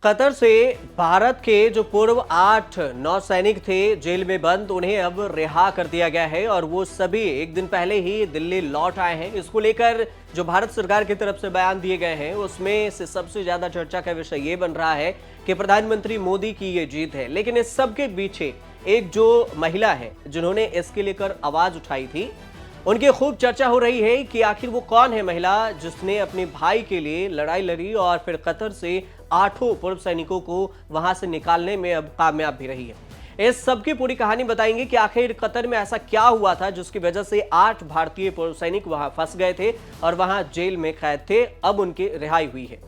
Qatar से भारत के जो पूर्व 8 नौसैनिक थे जेल में बंद, उन्हें अब रिहा कर दिया गया है और वो सभी एक दिन पहले ही दिल्ली लौट आए हैं। इसको लेकर जो भारत सरकार की तरफ से बयान दिए गए हैं उसमें से सबसे ज्यादा चर्चा का विषय ये बन रहा है कि प्रधानमंत्री मोदी की ये जीत है। लेकिन इस सब के पीछे एक जो महिला है जिन्होंने इसके लेकर आवाज उठाई थी, उनकी खूब चर्चा हो रही है कि आखिर वो कौन है महिला जिसने अपने भाई के लिए लड़ाई लड़ी और फिर कतर से 8 पूर्व सैनिकों को वहां से निकालने में अब कामयाब भी रही है। इस सब की पूरी कहानी बताएंगे कि आखिर कतर में ऐसा क्या हुआ था जिसकी वजह से 8 भारतीय पूर्व सैनिक वहां फंस गए थे और वहां जेल में कैद थे। अब उनकी रिहाई हुई है।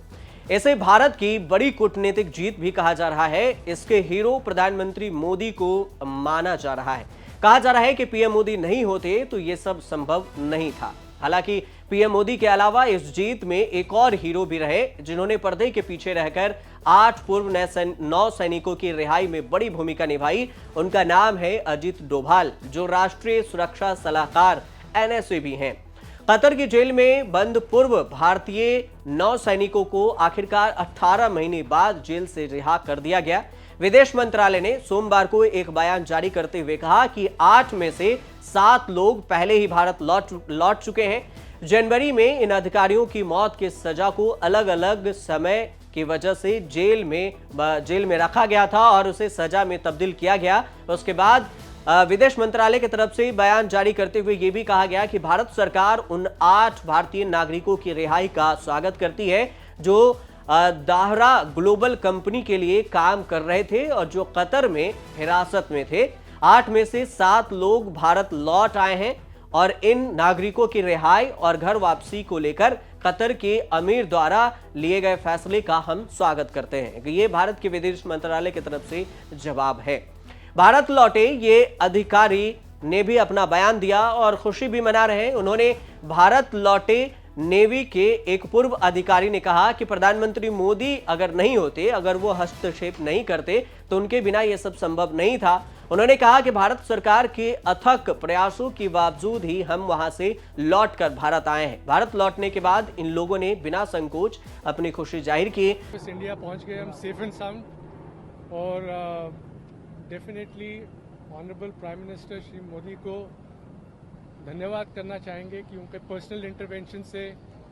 इसे भारत की बड़ी कूटनीतिक जीत भी कहा जा रहा है। इसके हीरो प्रधानमंत्री मोदी को माना जा रहा है। कहा जा रहा है कि पीएम मोदी नहीं होते तो यह सब संभव नहीं था। हालांकि पीएम मोदी के अलावा इस जीत में एक और हीरो भी रहे जिन्होंने पर्दे के पीछे रहकर 8 पूर्व नौ सैनिकों की रिहाई में बड़ी भूमिका निभाई। उनका नाम है अजीत डोभाल, जो राष्ट्रीय सुरक्षा सलाहकार एनएसए भी हैं। कतर की जेल में बंद पूर्व भारतीय 9 सैनिकों को आखिरकार 18 महीने बाद जेल से रिहा कर दिया गया। विदेश मंत्रालय ने सोमवार को एक बयान जारी करते हुए कहा कि 8 में से 7 लोग पहले ही भारत लौट चुके हैं। जनवरी में इन अधिकारियों की मौत की सजा को अलग अलग समय की वजह से जेल में रखा गया था और उसे सजा में तब्दील किया गया। उसके बाद विदेश मंत्रालय की तरफ से बयान जारी करते हुए यह भी कहा गया कि भारत सरकार उन 8 भारतीय नागरिकों की रिहाई का स्वागत करती है जो दाहरा ग्लोबल कंपनी के लिए काम कर रहे थे और जो कतर में हिरासत में थे। 8 में से 7 लोग भारत लौट आए हैं और इन नागरिकों की रिहाई और घर वापसी को लेकर कतर के अमीर द्वारा लिए गए फैसले का हम स्वागत करते हैं। ये भारत के विदेश मंत्रालय की तरफ से जवाब है। भारत लौटे ये अधिकारी ने भी अपना बयान दिया और खुशी भी मना रहे हैं। उन्होंने भारत लौटे नेवी के एक पूर्व अधिकारी ने कहा कि प्रधानमंत्री मोदी अगर नहीं होते, अगर वो हस्तक्षेप नहीं करते तो उनके बिना यह सब संभव नहीं था। उन्होंने कहा कि भारत सरकार के अथक प्रयासों के बावजूद ही हम वहां से लौटकर भारत आए हैं। भारत लौटने के बाद इन लोगों ने बिना संकोच अपनी खुशी जाहिर की। इंडिया पहुंच गए हम सेफ एंड साउंड और definitely honourable prime minister Shri Modi को धन्यवाद करना चाहेंगे कि उनके पर्सनल इंटरवेंशन से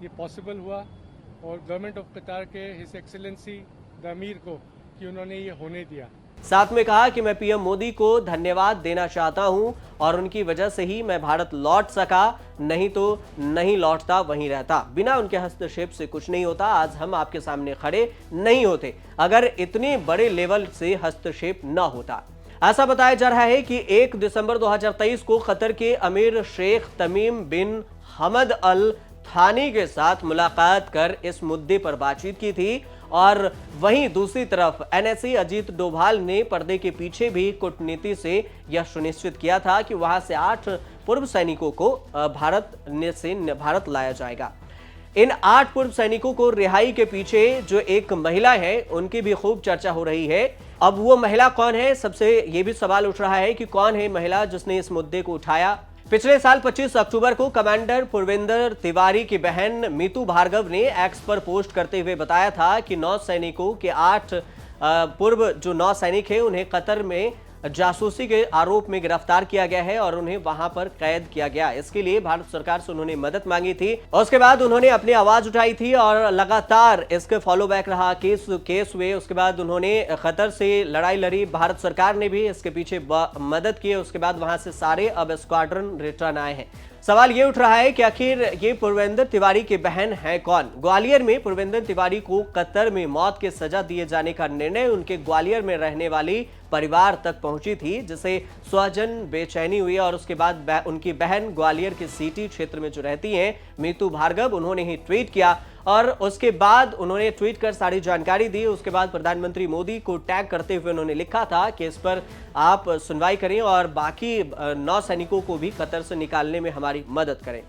ये पॉसिबल हुआ और गवर्नमेंट ऑफ कतार के हिज एक्सेलेंसी द अमीर को कि उन्होंने ये होने दिया। साथ में कहा कि मैं पीएम मोदी को धन्यवाद देना चाहता हूं और उनकी वजह से ही मैं भारत लौट सका, नहीं तो नहीं लौटता, वहीं रहता। बिना उनके हस्तक्षेप से कुछ नहीं होता। आज हम आपके सामने खड़े नहीं होते अगर इतने बड़े लेवल से हस्तक्षेप न होता। ऐसा बताया जा रहा है कि 1 दिसंबर 2023 को कतर के अमीर शेख तमीम बिन हमद अल थानी के साथ मुलाकात कर इस मुद्दे पर बातचीत की थी और वहीं दूसरी तरफ एनएसए अजीत डोभाल ने पर्दे के पीछे भी कूटनीति से यह सुनिश्चित किया था कि वहां से 8 पूर्व सैनिकों को भारत लाया जाएगा। इन 8 पूर्व सैनिकों को रिहाई के पीछे जो एक महिला है उनकी भी खूब चर्चा हो रही है। अब वो महिला कौन है, सबसे ये भी सवाल उठ रहा है कि कौन है महिला जिसने इस मुद्दे को उठाया। पिछले साल 25 अक्टूबर को कमांडर पूर्वेंद्र तिवारी की बहन मीतू भार्गव ने एक्स पर पोस्ट करते हुए बताया था कि 9 सैनिकों के 8 पूर्व जो 9 सैनिक हैं उन्हें कतर में जासूसी के आरोप में गिरफ्तार किया गया है और उन्हें वहां पर कैद किया गया। इसके लिए भारत सरकार से उन्होंने मदद मांगी थी। उसके बाद उन्होंने अपनी आवाज उठाई थी और लगातार इसके फॉलो बैक रहा, केस हुए। उसके बाद उन्होंने कतर से लड़ाई लड़ी, भारत सरकार ने भी इसके पीछे मदद की। उसके बाद वहां से सारे अब स्क्वाड्रन रिटर्न आए हैं। सवाल ये उठ रहा है कि आखिर ये पूर्वेंद्र तिवारी की बहन है कौन। ग्वालियर में पूर्वेंद्र तिवारी को कतर में मौत की सजा दिए जाने का निर्णय उनके ग्वालियर में रहने वाली परिवार तक पहुंची थी, जिसे स्वजन बेचैनी हुई और उसके बाद उनकी बहन ग्वालियर के सिटी क्षेत्र में जो रहती हैं मीतू भार्गव, उन्होंने ही ट्वीट किया और उसके बाद उन्होंने ट्वीट कर सारी जानकारी दी। उसके बाद प्रधानमंत्री मोदी को टैग करते हुए उन्होंने लिखा था कि इस पर आप सुनवाई करें और बाकी 9 सैनिकों को भी कतर से निकालने में हमारी मदद करें।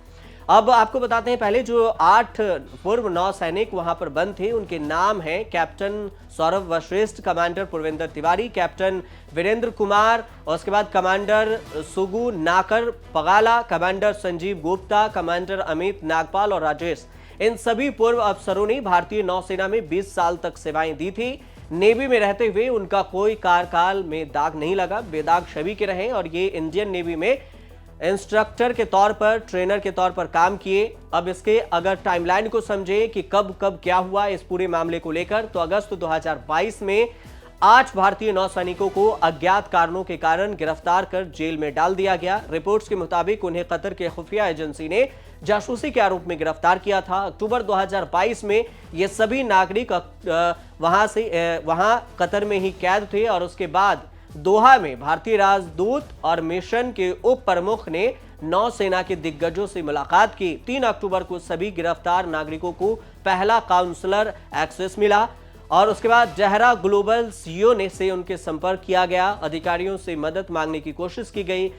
अब आपको बताते हैं, पहले जो 8 पूर्व 9 सैनिक वहां पर बंद थे उनके नाम हैं captain Saurabh Vashishtha, commander Purvendra Tiwari, captain Virendra Kumar, और उसके बाद commander Sugunakar Pagala, commander Sanjeev Gupta, commander Amit Nagpal और राजेश। इन सभी पूर्व अफसरों ने भारतीय नौसेना में 20 साल तक सेवाएं दी थी। नेवी में रहते हुए उनका कोई कार्यकाल में दाग नहीं लगा, बेदाग छवि के रहे और ये इंडियन नेवी में इंस्ट्रक्टर के तौर पर, ट्रेनर के तौर पर काम किए। अब इसके अगर टाइमलाइन को समझें कि कब कब क्या हुआ इस पूरे मामले को लेकर, तो अगस्त 2022 में 8 भारतीय नौसैनिकों को अज्ञात कारणों के कारण गिरफ्तार कर जेल में डाल दिया गया। रिपोर्ट्स के मुताबिक उन्हें कतर के खुफिया एजेंसी ने जासूसी के आरोप में गिरफ्तार किया था। अक्टूबर 2022 में ये सभी नागरिक वहां कतर में ही कैद थे और उसके बाद दोहा में भारतीय राजदूत और मिशन के उप प्रमुख ने नौसेना के दिग्गजों से मुलाकात की। 3 अक्टूबर को सभी गिरफ्तार नागरिकों को पहला काउंसलर एक्सेस मिला और उसके बाद जहरा ग्लोबल सीईओ ने से उनके संपर्क किया गया। अधिकारियों से मदद मांगने की कोशिश की गई।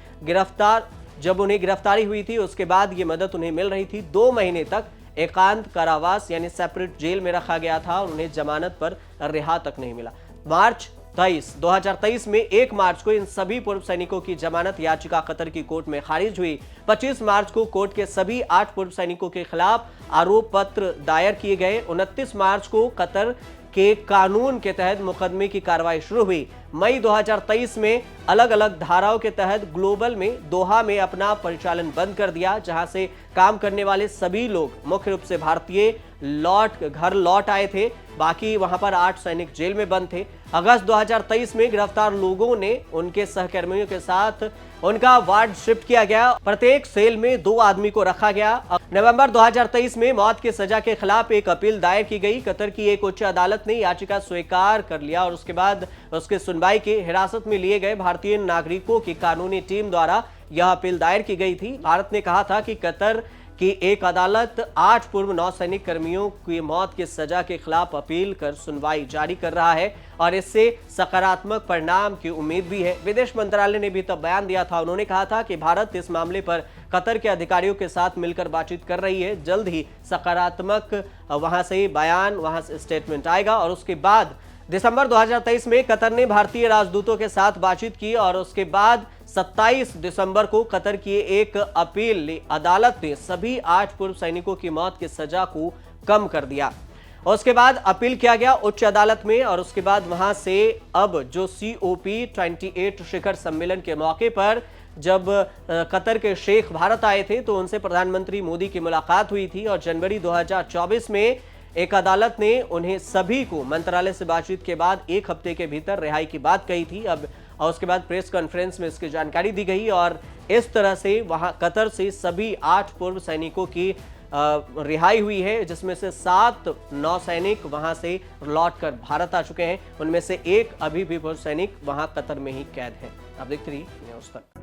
जब उन्हें गिरफ्तारी हुई थी उसके बाद ये मदद उन्हें मिल रही थी। 2 महीने तक एकांत कारावास यानी सेपरेट जेल में रखा गया था और उन्हें जमानत पर रिहा तक नहीं मिला। मार्च 2023 में 1 मार्च को इन सभी पूर्व सैनिकों की जमानत याचिका कतर की कोर्ट में खारिज हुई। 25 मार्च को कोर्ट के सभी 8 पूर्व सैनिकों के खिलाफ आरोप पत्र दायर किए गए। 29 मार्च को कतर के कानून के तहत मुकदमे की कार्रवाई शुरू हुई। मई 2023 में अलग अलग धाराओं के तहत ग्लोबल में दोहा में अपना परिचालन बंद कर दिया, जहां से काम करने वाले सभी लोग मुख्य रूप से भारतीय घर लौट आए थे। बाकी वहां पर 8 सैनिक जेल में बंद थे। अगस्त 2023 में गिरफ्तार लोगों ने उनके सहकर्मियों के साथ उनका वार्ड शिफ्ट किया गया। प्रत्येक सेल में 2 आदमी को रखा गया। नवंबर 2023 में मौत की सजा के खिलाफ एक अपील दायर की गई। कतर की एक उच्च अदालत ने याचिका स्वीकार कर लिया और उसके बाद उसके सुनवाई के हिरासत में लिए गए भारतीय नागरिकों की कानूनी टीम द्वारा यह अपील दायर की गई थी। भारत ने कहा था कि कतर की एक अदालत 8 पूर्व नौसैनिक कर्मियों की मौत की सजा के खिलाफ अपील कर सुनवाई जारी कर रहा है और इससे सकारात्मक परिणाम की उम्मीद भी है। विदेश मंत्रालय ने भी तब बयान दिया था। उन्होंने कहा था कि भारत इस मामले पर कतर के अधिकारियों के साथ मिलकर बातचीत कर रही है। जल्द ही सकारात्मक वहां से बयान, वहां से स्टेटमेंट आएगा और उसके बाद दिसंबर 2023 में कतर ने भारतीय राजदूतों के साथ बातचीत की और उसके बाद 27 दिसंबर को कतर की एक अपील अदालत ने सभी 8 पूर्व सैनिकों की मौत की सजा को कम कर दिया। उसके बाद अपील किया गया उच्च अदालत में और उसके बाद वहां से अब जो COP28 शिखर सम्मेलन के मौके पर जब कतर के शेख भारत आए थे तो उनसे प्रधानमंत्री मोदी की मुलाकात हुई थी और जनवरी 2024 में एक अदालत ने उन्हें सभी को मंत्रालय से बातचीत के बाद 1 हफ्ते के भीतर रिहाई की बात कही थी। अब और उसके बाद प्रेस कॉन्फ्रेंस में इसकी जानकारी दी गई और इस तरह से वहां कतर से सभी 8 पूर्व सैनिकों की रिहाई हुई है, जिसमें से 7 नौसैनिक वहां से लौटकर भारत आ चुके हैं। उनमें से 1 अभी भी पूर्व सैनिक वहां कतर में ही कैद है। आप देखते रहिए न्यूज़ तक।